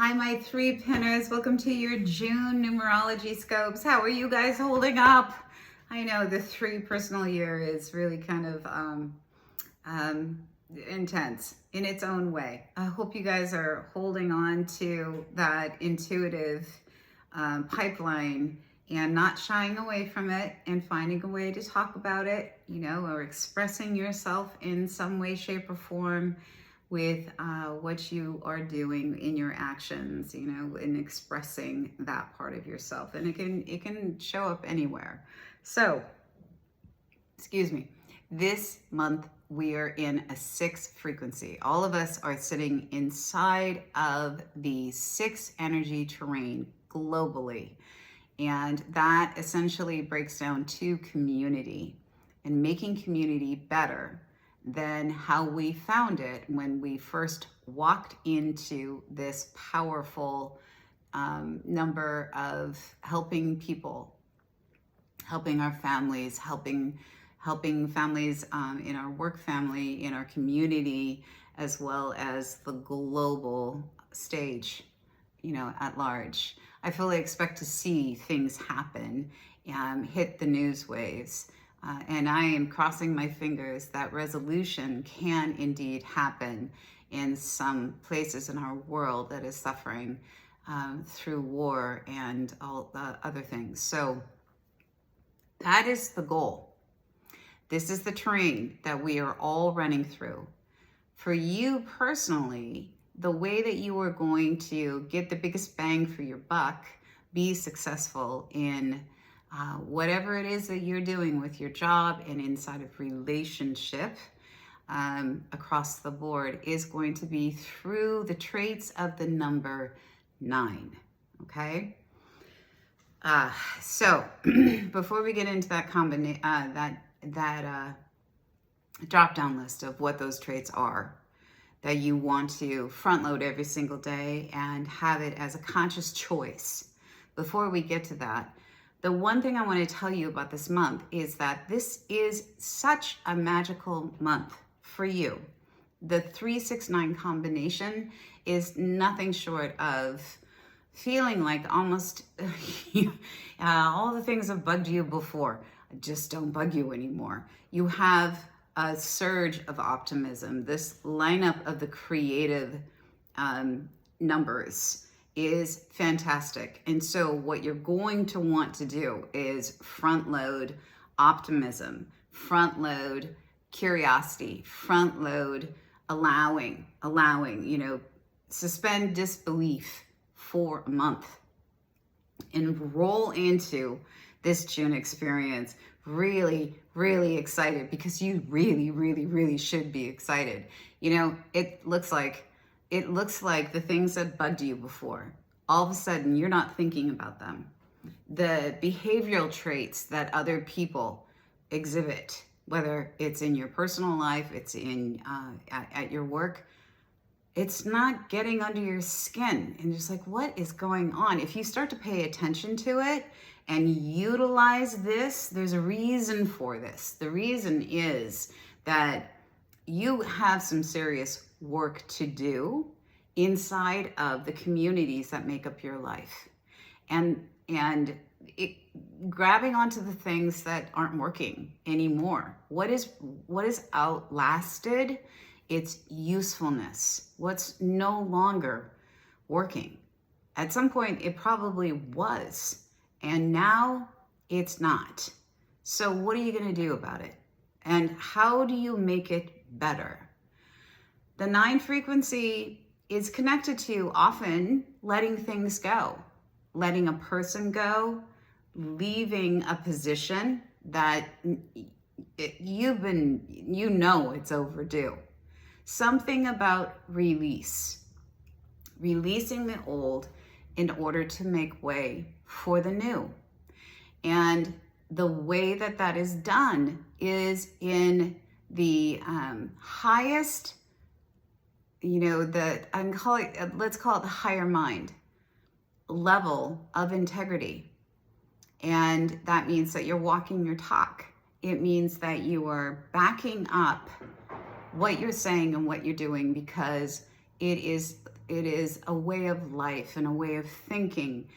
Hi, my three pinners. Welcome to your June numerology scopes. How are you guys holding up? I know the three personal year is really kind of intense in its own way. I hope you guys are holding on to that intuitive pipeline and not shying away from it and finding a way to talk about it, or expressing yourself in some way, shape, or form with what you are doing in your actions, in expressing that part of yourself. And it can show up anywhere. So, excuse me, this month we are in a 6 frequency. All of us are sitting inside of the 6 energy terrain globally. And that essentially breaks down to community and making community better than how we found it when we first walked into this powerful number of helping people, helping our families, helping families in our work family, in our community, as well as the global stage, at large. I fully expect to see things happen, hit the news waves. And I am crossing my fingers that resolution can indeed happen in some places in our world that is suffering through war and all the other things. So that is the goal. This is the terrain that we are all running through. For you personally, the way that you are going to get the biggest bang for your buck, be successful in whatever it is that you're doing with your job and inside of relationship across the board is going to be through the traits of the number 9. Okay. So before we get into that drop down list of what those traits are that you want to front load every single day and have it as a conscious choice. Before we get to that, the one thing I want to tell you about this month is that this is such a magical month for you. The 3-6-9 combination is nothing short of feeling like almost all the things have bugged you before just don't bug you anymore. You have a surge of optimism. This lineup of the creative numbers is fantastic. And so what you're going to want to do is front load optimism, front load curiosity, front load allowing, suspend disbelief for a month and roll into this June experience really, really excited, because you really, really, really should be excited. It looks like the things that bugged you before, all of a sudden you're not thinking about them. The behavioral traits that other people exhibit, whether it's in your personal life, it's in at your work, it's not getting under your skin and just like, what is going on? If you start to pay attention to it and utilize this, there's a reason for this. The reason is that you have some serious work to do inside of the communities that make up your life, and grabbing onto the things that aren't working anymore. What is outlasted? It's usefulness. What's no longer working? At some point it probably was, and now it's not. So what are you going to do about it? And how do you make it better? The 9 frequency is connected to often letting things go, letting a person go, leaving a position that it's overdue. Something about releasing the old in order to make way for the new. And the way that is done is in the highest, let's call it the higher mind level of integrity. And that means that you're walking your talk. It means that you are backing up what you're saying and what you're doing, because it is It is a way of life and a way of thinking,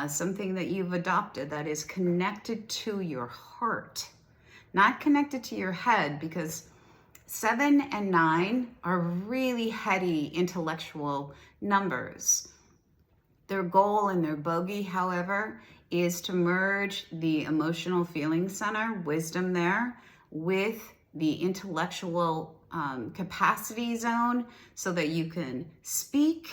something that you've adopted that is connected to your heart, not connected to your head, because 7 and 9 are really heady intellectual numbers. Their goal and their bogey, however, is to merge the emotional feeling center, wisdom there, with the intellectual capacity zone, so that you can speak,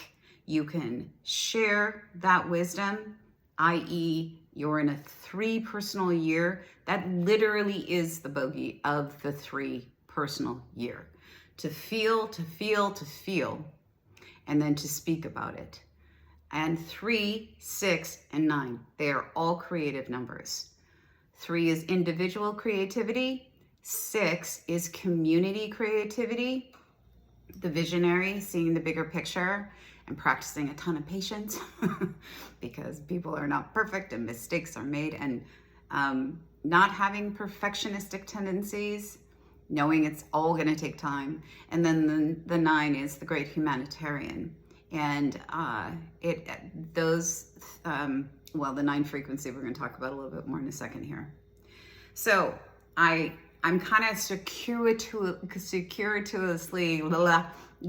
you can share that wisdom, i.e. you're in a 3 personal year. That literally is the bogey of the 3 personal year. To feel, to feel, to feel, and then to speak about it. And 3, 6, and 9, they are all creative numbers. 3 is individual creativity. 6 is community creativity, the visionary, seeing the bigger picture and practicing a ton of patience because people are not perfect and mistakes are made, and not having perfectionistic tendencies, knowing it's all going to take time. And then the 9 is the great humanitarian. And the 9 frequency, we're going to talk about a little bit more in a second here. So I'm kind of circuitously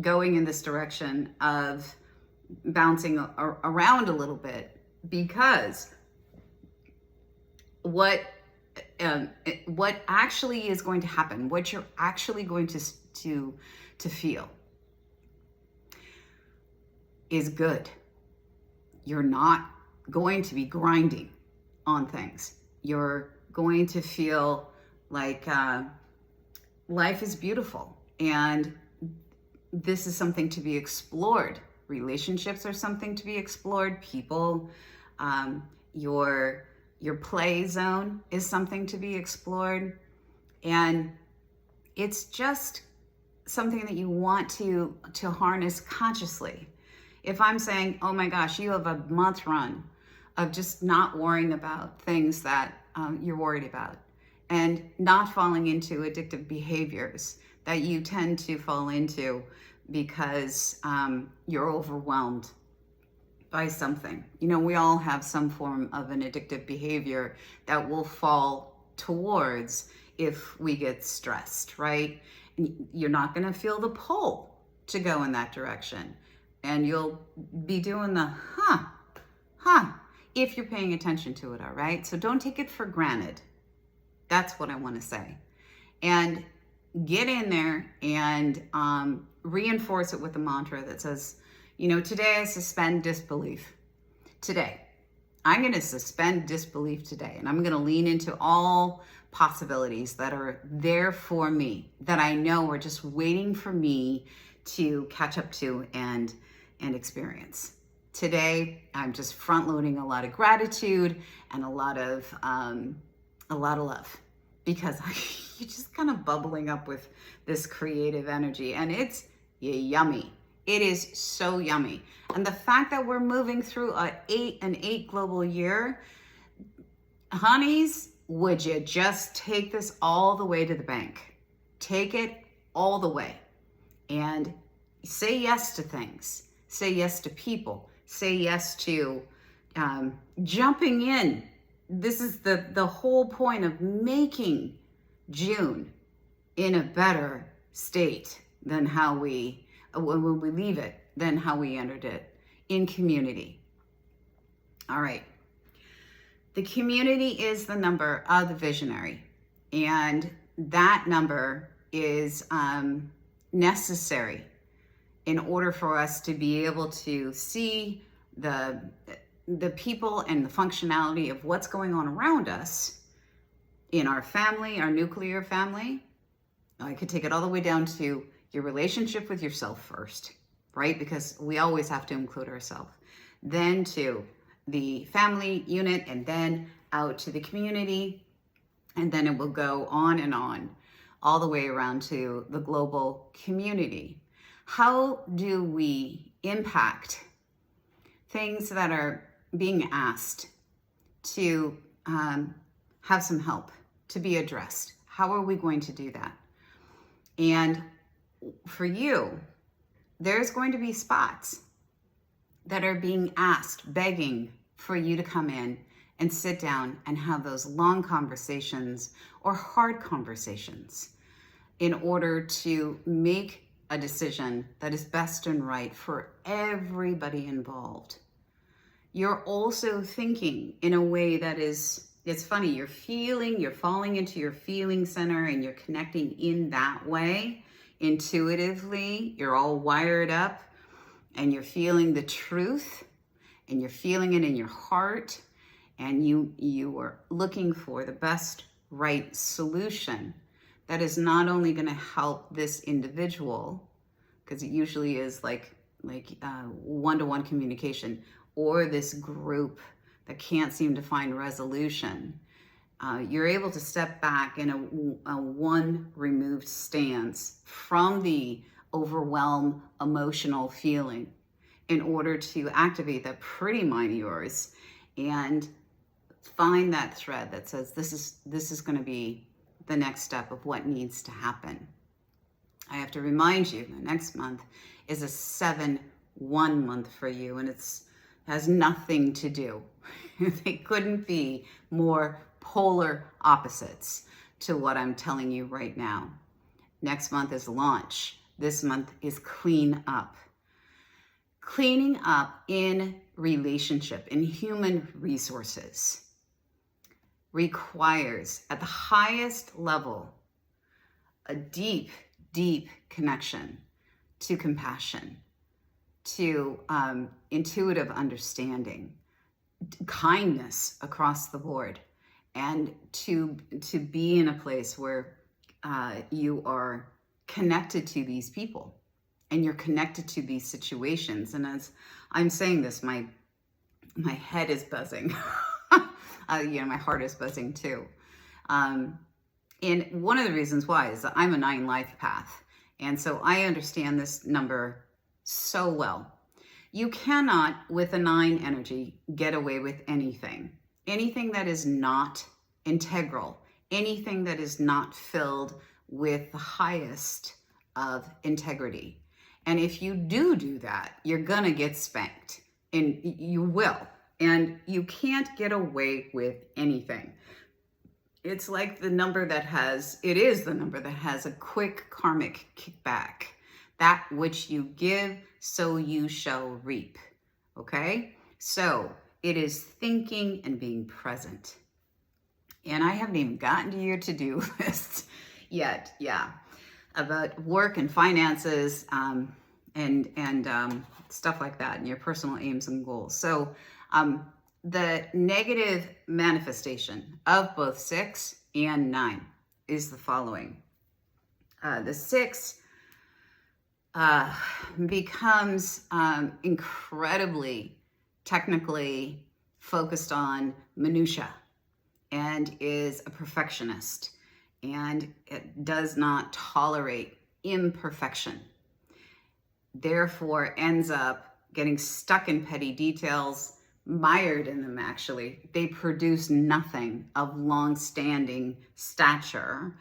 going in this direction of bouncing around a little bit, because what actually is going to happen, what you're actually going to feel, is good. You're not going to be grinding on things. You're going to feel like life is beautiful, and this is something to be explored. Relationships are something to be explored. People, your play zone is something to be explored, and it's just something that you want to harness consciously. If I'm saying, oh my gosh, you have a month run of just not worrying about things that you're worried about, and not falling into addictive behaviors that you tend to fall into because you're overwhelmed by something. You know, we all have some form of an addictive behavior that we'll fall towards if we get stressed, right? And you're not going to feel the pull to go in that direction. And you'll be doing the if you're paying attention to it, all right? So don't take it for granted. That's what I want to say. And get in there and reinforce it with a mantra that says, you know, today I suspend disbelief. Today, I'm going to suspend disbelief today. And I'm going to lean into all possibilities that are there for me, that I know are just waiting for me to catch up to and experience. Today, I'm just front loading a lot of gratitude and a lot of love, because you're just kind of bubbling up with this creative energy, and it's yummy. It is so yummy. And the fact that we're moving through an 8 global year, honeys, would you just take this all the way to the bank? Take it all the way and say yes to things. Say yes to people. Say yes to jumping in. This is the whole point of making June in a better state than how we, when we leave it, than how we entered it, in community. All right. The community is the number of the visionary, and that number is necessary in order for us to be able to see the people and the functionality of what's going on around us in our family, our nuclear family. I could take it all the way down to your relationship with yourself first, right? Because we always have to include ourselves. Then to the family unit, and then out to the community. And then it will go on, all the way around to the global community. How do we impact things that are being asked to have some help, to be addressed? How are we going to do that? And for you, there's going to be spots that are being asked, begging for you to come in and sit down and have those long conversations or hard conversations in order to make a decision that is best and right for everybody involved. You're also thinking in a way that is, it's funny, you're falling into your feeling center and you're connecting in that way intuitively. You're all wired up and you're feeling the truth and you're feeling it in your heart, and you are looking for the best right solution that is not only going to help this individual, because it usually is like one-to-one communication, or this group that can't seem to find resolution. You're able to step back in a one removed stance from the overwhelmed emotional feeling in order to activate that pretty mind of yours and find that thread that says this is going to be the next step of what needs to happen. I have to remind you, the next month is a 7-1 month for you, and has nothing to do. They couldn't be more polar opposites to what I'm telling you right now. Next month is launch. This month is clean up. Cleaning up in relationship, in human resources, requires at the highest level a deep, deep connection to compassion, to intuitive understanding, kindness across the board, and to be in a place where you are connected to these people and you're connected to these situations. And as I'm saying this, my head is buzzing. My heart is buzzing too. And one of the reasons why is that I'm a 9 life path. And so I understand this number so well. You cannot, with a 9 energy, get away with anything. Anything that is not integral, anything that is not filled with the highest of integrity. And if you do that, you're gonna get spanked, and you will. And you can't get away with anything. It's like it is the number that has a quick karmic kickback. That which you give, so you shall reap. Okay? So it is thinking and being present. And I haven't even gotten to your to-do list yet. Yeah. About work and finances and stuff like that, and your personal aims and goals. So the negative manifestation of both 6 and 9 is the following. The 6 becomes incredibly technically focused on minutia and is a perfectionist, and it does not tolerate imperfection. Therefore ends up getting stuck in petty details, mired in them actually. They produce nothing of long-standing stature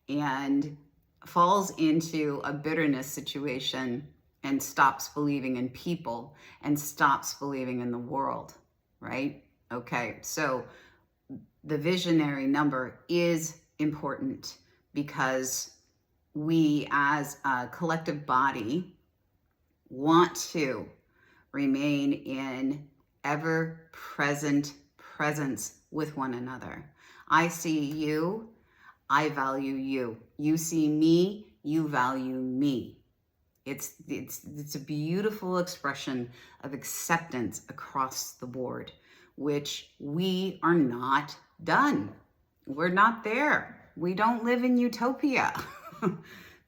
and falls into a bitterness situation and stops believing in people and stops believing in the world, right? Okay, so the visionary number is important because we as a collective body want to remain in ever-present presence with one another. I see you, I value you. You see me, you value me. It's a beautiful expression of acceptance across the board, which we are not done. We're not there. We don't live in utopia.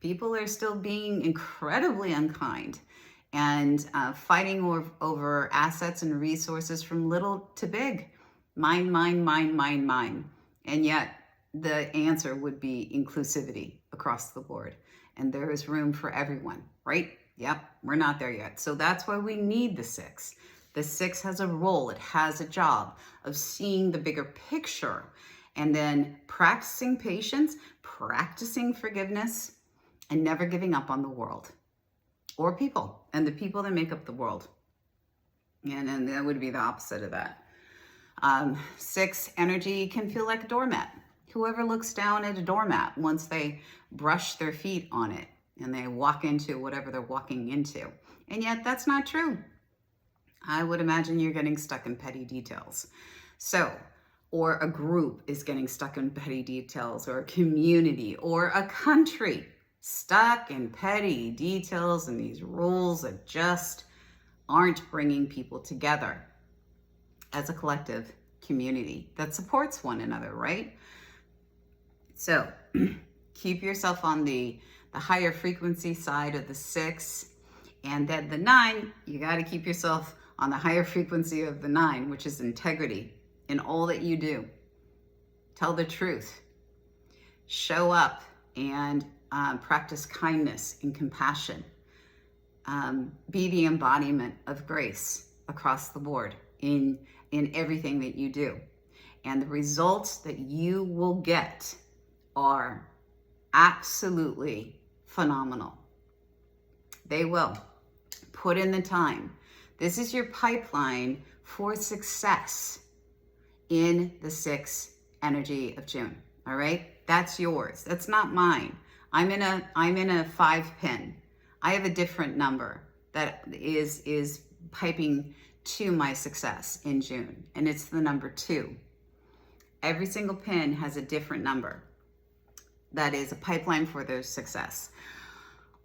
People are still being incredibly unkind and fighting over assets and resources from little to big. Mine, mine, mine, mine, mine. And yet the answer would be inclusivity across the board. And there is room for everyone, right? Yep, we're not there yet. So that's why we need the 6. The 6 has a role, it has a job of seeing the bigger picture and then practicing patience, practicing forgiveness, and never giving up on the world or people and the people that make up the world. And then that would be the opposite of that. 6 energy can feel like a doormat. Whoever looks down at a doormat once they brush their feet on it and they walk into whatever they're walking into. And yet that's not true. I would imagine you're getting stuck in petty details. So, or a group is getting stuck in petty details, or a community or a country stuck in petty details and these rules that just aren't bringing people together as a collective community that supports one another, right? So keep yourself on the higher frequency side of the 6, and then the 9, you got to keep yourself on the higher frequency of the 9, which is integrity in all that you do. Tell the truth, show up, and practice kindness and compassion. Be the embodiment of grace across the board in everything that you do. And the results that you will get are absolutely phenomenal. They will. Put in the time. This is your pipeline for success in the 6 energy of June. All right? That's yours. That's not mine. I'm in a 5 pin. I have a different number that is piping to my success in June, and it's the number 2. Every single pin has a different number that is a pipeline for their success.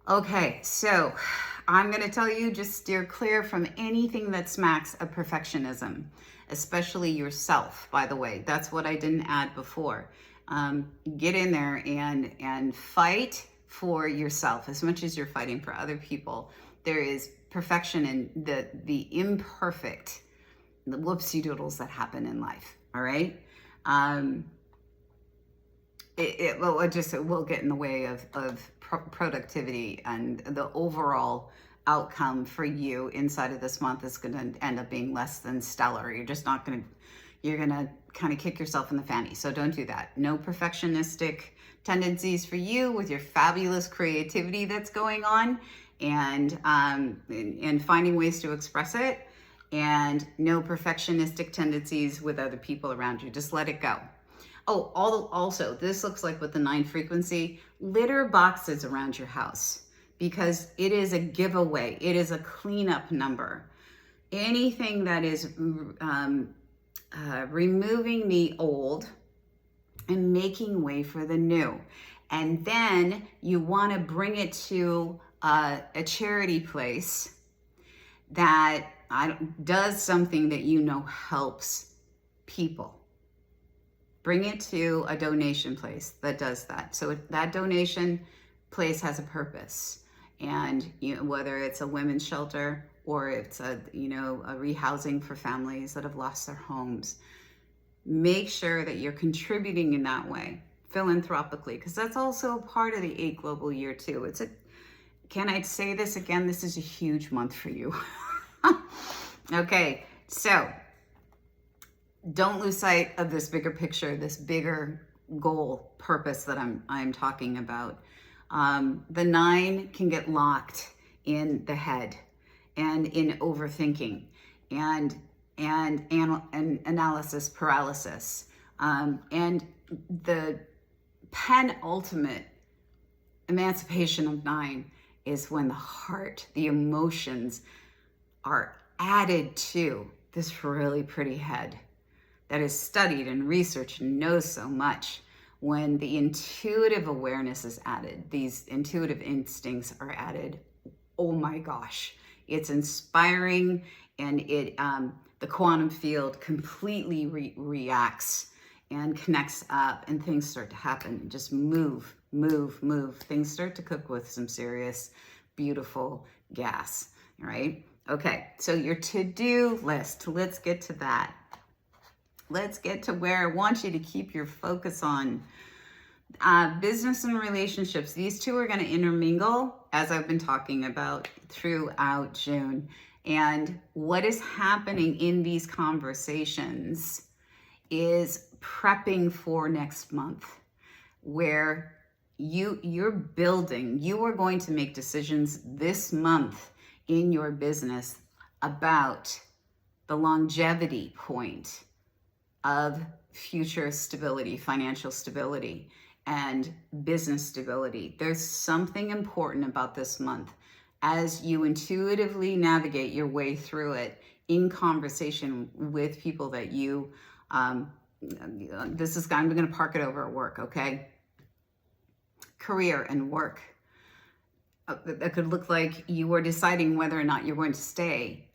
Okay, so I'm going to tell you, just steer clear from anything that smacks of perfectionism, especially yourself, by the way. That's what I didn't add before. Get in there and fight for yourself as much as you're fighting for other people. There is perfection in the imperfect, the whoopsie doodles that happen in life. All right. It will get in the way of productivity, and the overall outcome for you inside of this month is going to end up being less than stellar. You're going to kind of kick yourself in the fanny. So don't do that. No perfectionistic tendencies for you with your fabulous creativity that's going on, and finding ways to express it, and no perfectionistic tendencies with other people around you. Just let it go. Oh, also, this looks like with the 9 frequency, litter boxes around your house, because it is a giveaway. It is a cleanup number. Anything that is removing the old and making way for the new. And then you want to bring it to a charity place that does something that you know helps people. Bring it to a donation place that does that. So that donation place has a purpose. And whether it's a women's shelter or it's a rehousing for families that have lost their homes, make sure that you're contributing in that way, philanthropically, because that's also a part of the 8 global year too. Can I say this again? This is a huge month for you. Okay, so don't lose sight of this bigger picture, this bigger goal, purpose that I'm talking about. The 9 can get locked in the head and in overthinking and analysis paralysis. And the penultimate emancipation of 9 is when the heart, the emotions are added to this really pretty head that is studied and researched and knows so much. When the intuitive awareness is added, these intuitive instincts are added, oh my gosh, it's inspiring, and the quantum field completely reacts and connects up, and things start to happen. Just move. Things start to cook with some serious, beautiful gas, right? Okay, so your to-do list, let's get to that. Let's get to where I want you to keep your focus on. Business and relationships. These two are going to intermingle, as I've been talking about throughout June. And what is happening in these conversations is prepping for next month, where you're building, you are going to make decisions this month in your business about the longevity point of future stability, financial stability, and business stability. There's something important about this month as you intuitively navigate your way through it in conversation with people that you, I'm going to park it over at work, okay? Career and work. That could look like you are deciding whether or not you're going to stay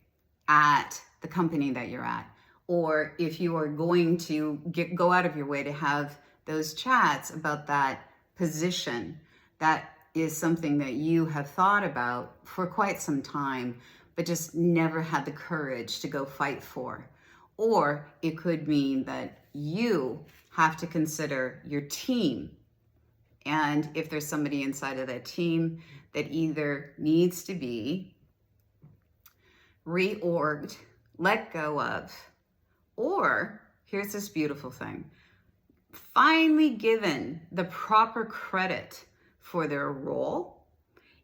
at the company that you're at, or if you are going to go out of your way to have those chats about that position. That is something that you have thought about for quite some time, but just never had the courage to go fight for. Or it could mean that you have to consider your team. And if there's somebody inside of that team that either needs to be reorged, let go of, or here's this beautiful thing, finally given the proper credit for their role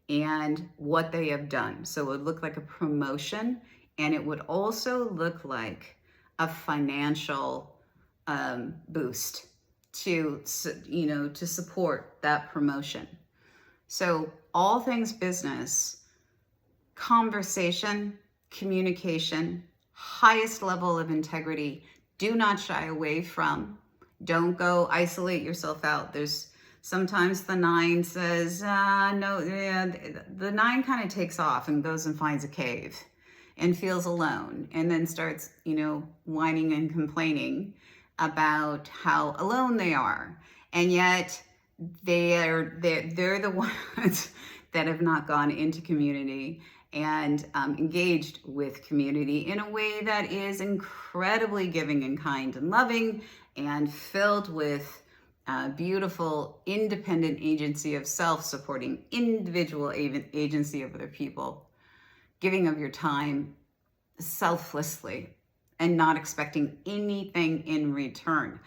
and what they have done. So it would look like a promotion, and it would also look like a financial boost to support that promotion. So all things business, conversation, communication, highest level of integrity. Do not shy away from. Don't go isolate yourself out. There's sometimes the 9 says, no, yeah, the 9 kind of takes off and goes and finds a cave and feels alone, and then starts, whining and complaining about how alone they are. And yet they're the ones that have not gone into community and engaged with community in a way that is incredibly giving and kind and loving and filled with beautiful independent agency of self, supporting individual agency of other people, giving of your time selflessly and not expecting anything in return.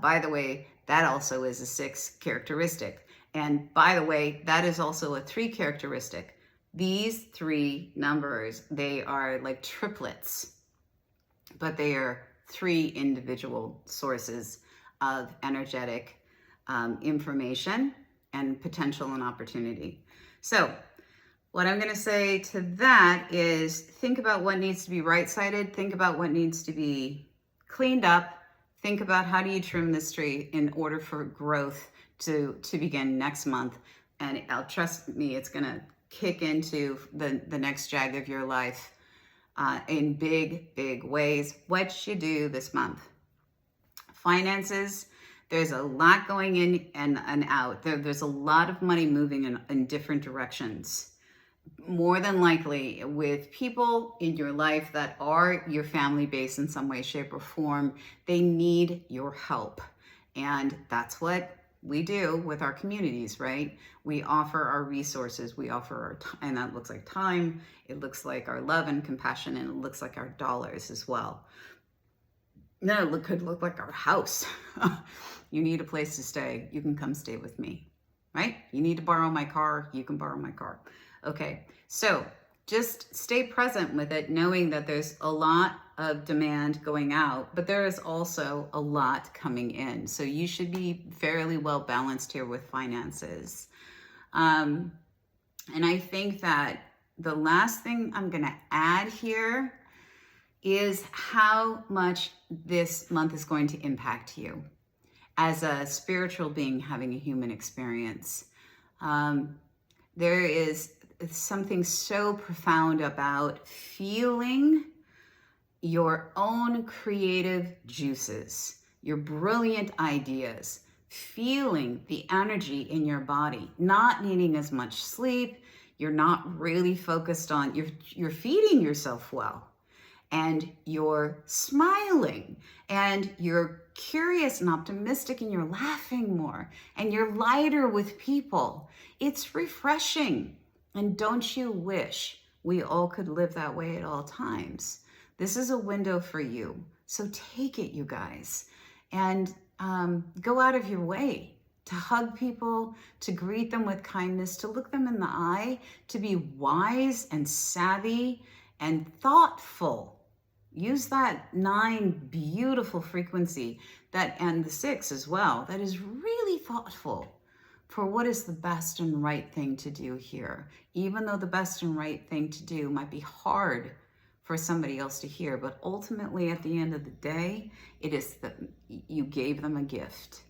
By the way, that also is a 6 characteristic. And by the way, that is also a 3 characteristic. These 3 numbers, they are like triplets, but they are 3 individual sources of energetic information and potential and opportunity. So what I'm going to say to that is think about what needs to be right-sided. Think about what needs to be cleaned up. Think about how do you trim this tree in order for growth to begin next month. And trust me, it's going to kick into the next jag of your life in big ways. What you do this month. Finances, there's a lot going in and out. There's a lot of money moving in different directions. More than likely with people in your life that are your family base in some way, shape, or form, they need your help. And that's what we do with our communities, right? We offer our resources, we offer our time, and that looks like time, it looks like our love and compassion, and it looks like our dollars as well. No, it could look like our house. You need a place to stay, you can come stay with me, right? You need to borrow my car, you can borrow my car. Okay, so just stay present with it, knowing that there's a lot of demand going out, but there is also a lot coming in. So you should be fairly well balanced here with finances. And I think that the last thing I'm going to add here is how much this month is going to impact you as a spiritual being having a human experience. There is something so profound about feeling your own creative juices, your brilliant ideas, feeling the energy in your body, not needing as much sleep. You're not really focused on, you're feeding yourself well, and you're smiling, and you're curious and optimistic, and you're laughing more, and you're lighter with people. It's refreshing. And don't you wish we all could live that way at all times? This is a window for you. So take it, you guys, and go out of your way to hug people, to greet them with kindness, to look them in the eye, to be wise and savvy and thoughtful Use that 9 beautiful frequency, that, and the 6 as well, that is really thoughtful for what is the best and right thing to do here. Even though the best and right thing to do might be hard for somebody else to hear, but ultimately at the end of the day, it is that you gave them a gift.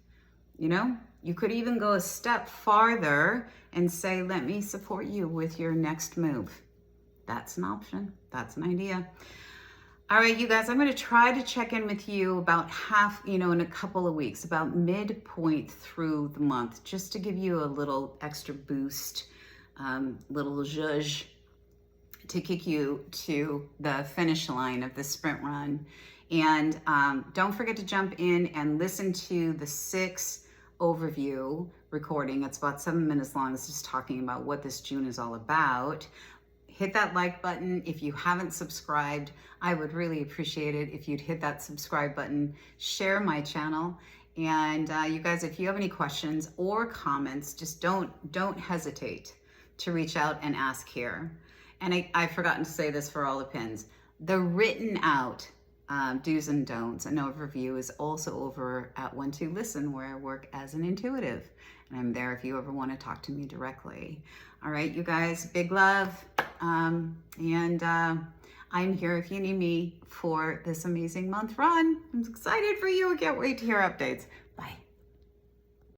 You know, you could even go a step farther and say, let me support you with your next move. That's an option. That's an idea. All right, you guys, I'm going to try to check in with you about in a couple of weeks, about midpoint through the month, just to give you a little extra boost, little zhuzh to kick you to the finish line of the sprint run. And don't forget to jump in and listen to the 6 overview recording. It's about 7 minutes long. It's just talking about what this June is all about. Hit that like button. If you haven't subscribed, I would really appreciate it if you'd hit that subscribe button, share my channel. And you guys, if you have any questions or comments, just don't hesitate to reach out and ask here. And I've forgotten to say this for all the pins. The written out do's and don'ts, an overview, is also over at 1-2 Listen, where I work as an intuitive. And I'm there if you ever want to talk to me directly. All right, you guys, big love. I'm here if you need me for this amazing month run. I'm excited for you. I can't wait to hear updates.